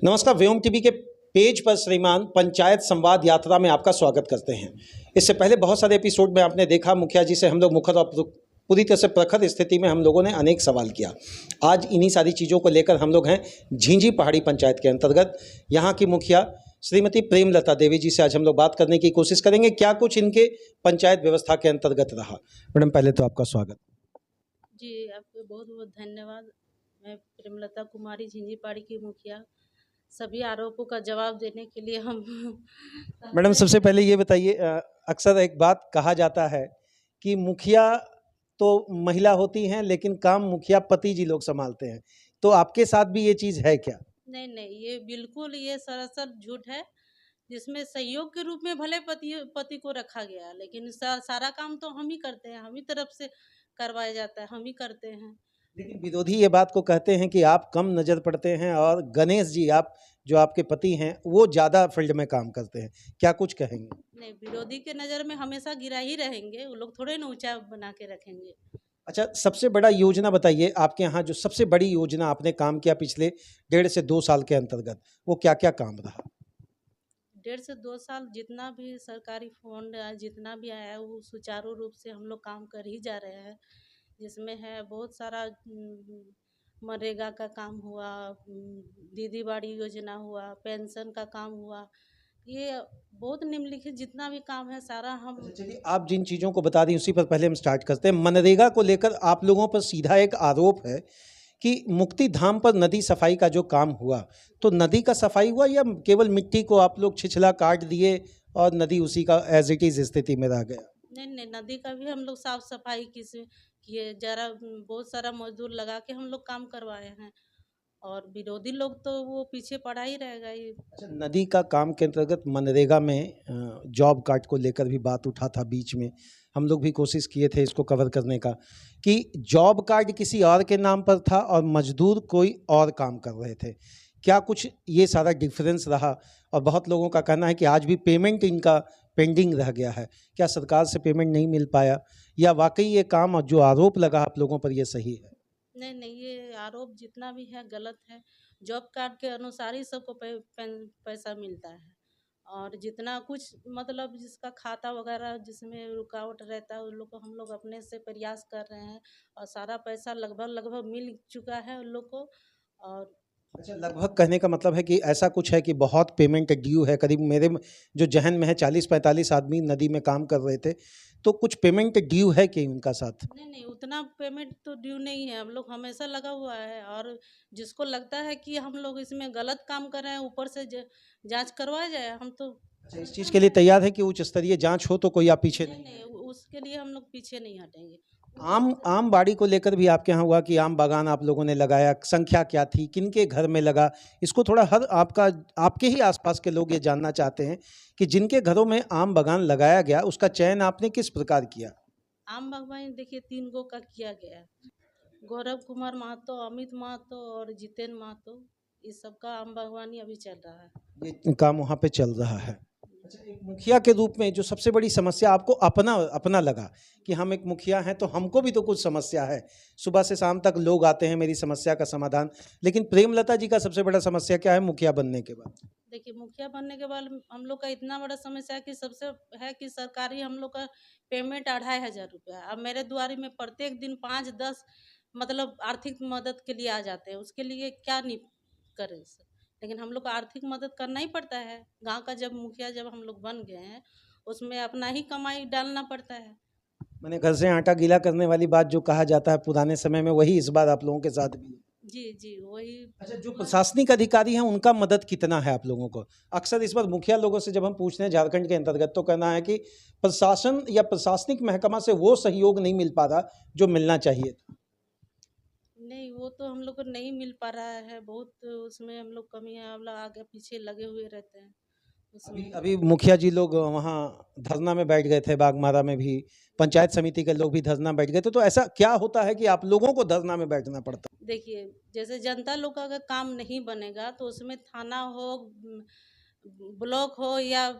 नमस्कार, व्योम टीवी के पेज पर श्रीमान पंचायत संवाद यात्रा में आपका स्वागत करते हैं। इससे पहले बहुत सारे एपिसोड में आपने देखा मुखिया जी से हम लोग मुखर और पूरी तरह से प्रखर स्थिति में हम लोगों ने अनेक सवाल किया। आज इन्हीं सारी चीज़ों को लेकर हम लोग हैं झींझी पहाड़ी पंचायत के अंतर्गत। यहाँ की मुखिया श्रीमती प्रेमलता देवी जी से आज हम लोग बात करने की कोशिश करेंगे, क्या कुछ इनके पंचायत व्यवस्था के अंतर्गत रहा। मैडम, पहले तो आपका स्वागत। जी, आपको बहुत बहुत धन्यवाद। मैं प्रेमलता कुमारी झींझी पहाड़ी की मुखिया। सभी आरोपों का जवाब देने के लिए हम मैडम, सबसे पहले ये बताइए, अक्सर एक बात कहा जाता है कि मुखिया तो महिला होती हैं लेकिन काम मुखिया पति जी लोग संभालते हैं, तो आपके साथ भी ये चीज़ है क्या? नहीं, ये बिल्कुल ये सरासर झूठ है, जिसमें सहयोग के रूप में भले पति को रखा गया है, लेकिन सारा काम तो हम ही करते हैं, हम ही तरफ से करवाया जाता है, हम ही करते हैं। लेकिन विरोधी ये बात को कहते हैं कि आप कम नज़र पड़ते हैं और गणेश जी, आप जो आपके पति हैं, वो ज़्यादा फील्ड में काम करते हैं, क्या कुछ कहेंगे? नहीं, विरोधी के नज़र में हमेशा गिरा ही रहेंगे, वो लोग थोड़े ना ऊँचा बना के रखेंगे। अच्छा, सबसे बड़ा योजना बताइए, आपके यहाँ जो सबसे बड़ी योजना आपने काम किया पिछले 1.5 से 2 साल के अंतर्गत, वो क्या-क्या काम रहा? 1.5 से 2 साल जितना भी सरकारी फंड जितना भी आया है वो सुचारू रूप से हम लोग काम कर ही जा रहे हैं, जिसमें है बहुत सारा मनरेगा का काम हुआ, दीदी बाड़ी योजना हुआ, पेंशन का काम हुआ। ये बहुत निम्नलिखित जितना भी काम है सारा हम अच्छा, चलिए, आप जिन चीज़ों को बता दी उसी पर पहले हम स्टार्ट करते हैं। मनरेगा को लेकर आप लोगों पर सीधा एक आरोप है कि मुक्ति धाम पर नदी सफाई का जो काम हुआ, तो नदी का सफाई हुआ या केवल मिट्टी को आप लोग छिछला काट दिए और नदी उसी का एज इट इज़ स्थिति में रह गया? नहीं, नदी का भी हम लोग साफ सफाई किए, जरा बहुत सारा मजदूर लगा के हम लोग काम करवाए हैं, और विरोधी लोग तो वो पीछे पड़ा ही रहेगा ये। अच्छा, नदी का काम के अंतर्गत मनरेगा में जॉब कार्ड को लेकर भी बात उठा था बीच में, हम लोग भी कोशिश किए थे इसको कवर करने का कि जॉब कार्ड किसी और के नाम पर था और मजदूर कोई और काम कर रहे थे। क्या कुछ ये सारा डिफरेंस रहा? और बहुत लोगों का कहना है कि आज भी पेमेंट इनका पेंडिंग रह गया है। क्या सरकार से पेमेंट नहीं मिल पाया या वाकई ये काम और जो आरोप लगा आप लोगों पर ये सही है? नहीं, ये आरोप जितना भी है गलत है। जॉब कार्ड के अनुसार ही सबको पैसा मिलता है, और जितना कुछ मतलब जिसका खाता वगैरह जिसमें रुकावट रहता है उन लोग को हम लोग अपने से प्रयास कर रहे हैं, और सारा पैसा लगभग मिल चुका है उन लोग को। और अच्छा, लगभग कहने का मतलब है कि ऐसा कुछ है कि बहुत पेमेंट ड्यू है, करीब मेरे जो जहन में है 40-45 आदमी नदी में काम कर रहे थे, तो कुछ पेमेंट ड्यू है कि उनका साथ? नहीं, उतना पेमेंट तो ड्यू नहीं है, हम लोग हमेशा लगा हुआ है, और जिसको लगता है कि हम लोग इसमें गलत काम कर रहे हैं ऊपर से जांच करवाया जाए, हम तो अच्छा, इस चीज़ हमेशा के लिए तैयार है कि उच्च स्तरीय जांच हो तो कोई आप पीछे नहीं नहीं, है? उसके लिए हम लोग पीछे नहीं हटेंगे। आम बाड़ी को लेकर भी आपके यहाँ हुआ कि आम बागान आप लोगों ने लगाया, संख्या क्या थी, किनके घर में लगा? इसको थोड़ा हर आपके ही आसपास के लोग ये जानना चाहते हैं कि जिनके घरों में आम बागान लगाया गया उसका चयन आपने किस प्रकार किया? आम बागवानी देखिए 3 गो का किया गया है। गौरव कुमार महतो, अमित महतो और जितेन महतो, इस सब का आम बागवानी अभी चल रहा है। ये काम वहाँ पे चल रहा है। अच्छा, एक मुखिया के रूप में जो सबसे बड़ी समस्या आपको अपना अपना लगा कि हम एक मुखिया हैं तो हमको भी तो कुछ समस्या है, सुबह से शाम तक लोग आते हैं मेरी समस्या का समाधान, लेकिन प्रेमलता जी का सबसे बड़ा समस्या क्या है मुखिया बनने के बाद? देखिए, मुखिया बनने के बाद हम लोग का इतना बड़ा समस्या है कि सबसे है कि सरकारी हम लोग का पेमेंट 2500 रुपया। अब मेरे दुआरी में प्रत्येक दिन 5-10 मतलब आर्थिक मदद के लिए आ जाते हैं, उसके लिए क्या नहीं करें सर। लेकिन हम लोग को आर्थिक मदद करना ही पड़ता है। गांव का जब मुखिया जब हम लोग बन गए हैं, उसमें अपना ही कमाई डालना पड़ता है। मैंने घर से आटा गीला करने वाली बात जो कहा जाता है पुराने समय में, वही इस बार आप लोगों के साथ भी है। जी, वही। अच्छा, जो प्रशासनिक अधिकारी हैं उनका मदद कितना है आप लोगों को? अक्सर इस बार मुखिया लोगों से जब हम पूछते हैं झारखंड के अंतर्गत तो कहना है कि प्रशासन या प्रशासनिक महकमा से वो सहयोग नहीं मिल पा रहा जो मिलना चाहिए था। नहीं, वो तो हम लोग को नहीं मिल पा रहा है, बहुत उसमें हम लोग कमी है, हम लोग आगे पीछे लगे हुए रहते हैं अभी उसमें। अभी मुखिया जी लोग वहाँ धरना में बैठ गए थे, बागमारा में भी पंचायत समिति के लोग भी धरना बैठ गए थे, तो ऐसा क्या होता है कि आप लोगों को धरना में बैठना पड़ता है? देखिए, जैसे जनता लोग का अगर काम नहीं बनेगा तो उसमें थाना हो, ब्लॉक हो या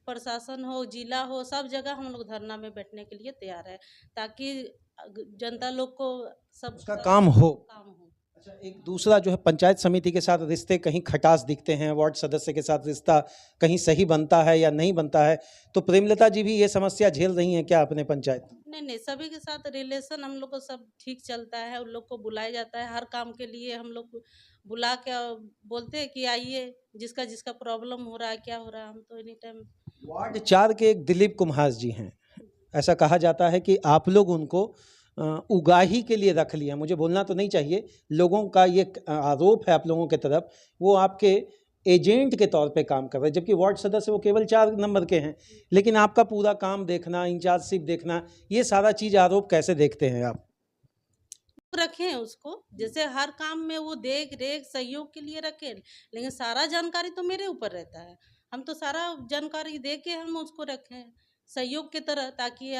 प्रशासन हो, जिला हो, सब जगह हम लोग धरना में बैठने के लिए तैयार है, ताकि जनता लोग को सब उसका काम हो। काम हो। अच्छा, एक दूसरा जो है पंचायत समिति के साथ रिश्ते कहीं खटास दिखते हैं, वार्ड सदस्य के साथ रिश्ता कहीं सही बनता है या नहीं बनता है, तो प्रेमलता जी भी ये समस्या झेल रही हैं क्या अपने पंचायत में? नहीं नहीं, सभी के साथ रिलेशन हम लोग को सब ठीक चलता है। उन लोग को बुलाया जाता है हर काम के लिए, हम लोग को बुला के बोलते हैं कि आइए, जिसका जिसका प्रॉब्लम हो रहा है, क्या हो रहा है, हम तो एनी टाइम। वार्ड 4 के एक दिलीप कुमार जी हैं। ऐसा कहा जाता है कि आप लोग उनको उगाही के लिए रख लिया। मुझे बोलना तो नहीं चाहिए, लोगों का ये आरोप है आप लोगों के तरफ, वो आपके एजेंट के तौर पे काम कर रहे हैं, जबकि वार्ड सदस्य वो केवल 4 नंबर के हैं। लेकिन आपका पूरा काम देखना, इंचार्जशिप देखना, ये सारा चीज़ आरोप कैसे देखते हैं आप? रखे हैं उसको, जैसे हर काम में वो देख रेख सहयोग के लिए रखे, लेकिन सारा जानकारी तो मेरे ऊपर रहता है। हम तो सारा जानकारी दे के हम उसको रखे हैं सहयोग की तरह, ताकि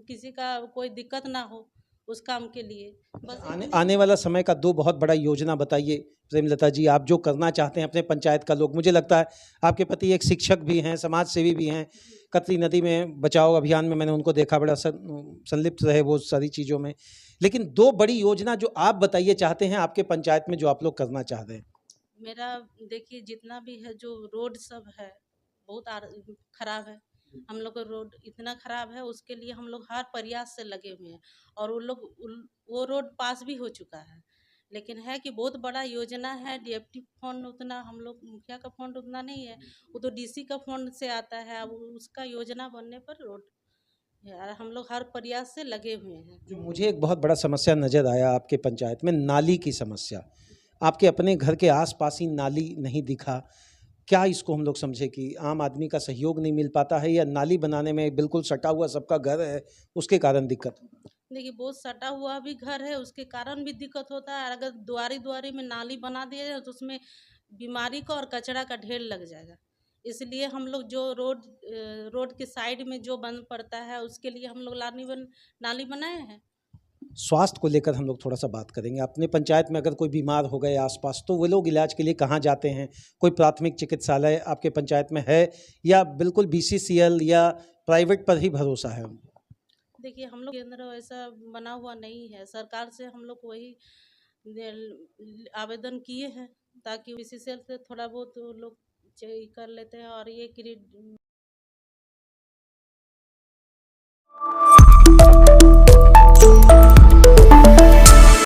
किसी का कोई दिक्कत ना हो उस काम के लिए। बस आने आने वाला समय का 2 बहुत बड़ा योजना बताइए प्रेमलता जी, आप जो करना चाहते हैं अपने पंचायत का लोग, मुझे लगता है आपके पति एक शिक्षक भी हैं, समाज सेवी भी हैं, कतरी नदी में बचाओ अभियान में मैंने उनको देखा, बड़ा संलिप्त रहे वो सारी चीज़ों में। लेकिन 2 बड़ी योजना जो आप बताइए चाहते हैं आपके पंचायत में, जो आप लोग करना चाह रहे हैं। मेरा देखिए, जितना भी है जो रोड सब है बहुत खराब है। हम लोग का रोड इतना खराब है, उसके लिए हम लोग हर प्रयास से लगे हुए हैं, और वो रोड पास भी हो चुका है। लेकिन है कि बहुत बड़ा योजना है, डीएफटी फंड उतना, हम लोग मुखिया का फंड उतना नहीं है, वो तो डीसी का फंड से आता है। अब उसका योजना बनने पर रोड यार हम लोग हर प्रयास से लगे हुए हैं। जो मुझे एक बहुत बड़ा समस्या नज़र आया आपके पंचायत में, नाली की समस्या। आपके अपने घर के आस-पास ही नाली नहीं दिखा। क्या इसको हम लोग समझे कि आम आदमी का सहयोग नहीं मिल पाता है, या नाली बनाने में बिल्कुल सटा हुआ सबका घर है, उसके कारण दिक्कत? देखिए, बहुत सटा हुआ भी घर है, उसके कारण भी दिक्कत होता है। और अगर दुआरी-दुआरी में नाली बना दिया जाए तो उसमें बीमारी का और कचरा का ढेर लग जाएगा। इसलिए हम लोग जो रोड के साइड में जो बन पड़ता है, उसके लिए हम लोग नाली बनाए हैं। स्वास्थ्य को लेकर हम लोग थोड़ा-सा बात करेंगे। अपने पंचायत में अगर कोई बीमार हो गए आस-पास, तो वो लोग इलाज के लिए कहाँ जाते हैं? कोई प्राथमिक चिकित्सालय आपके पंचायत में है, या बिल्कुल बीसीसीएल या प्राइवेट पर ही भरोसा है उनको? देखिए, हम लोग के अंदर वैसा बना हुआ नहीं है। सरकार से हम लोग वही आवेदन किए हैं, ताकि बीसीसीएल से थोड़ा बहुत वो लोग कर लेते हैं, और ये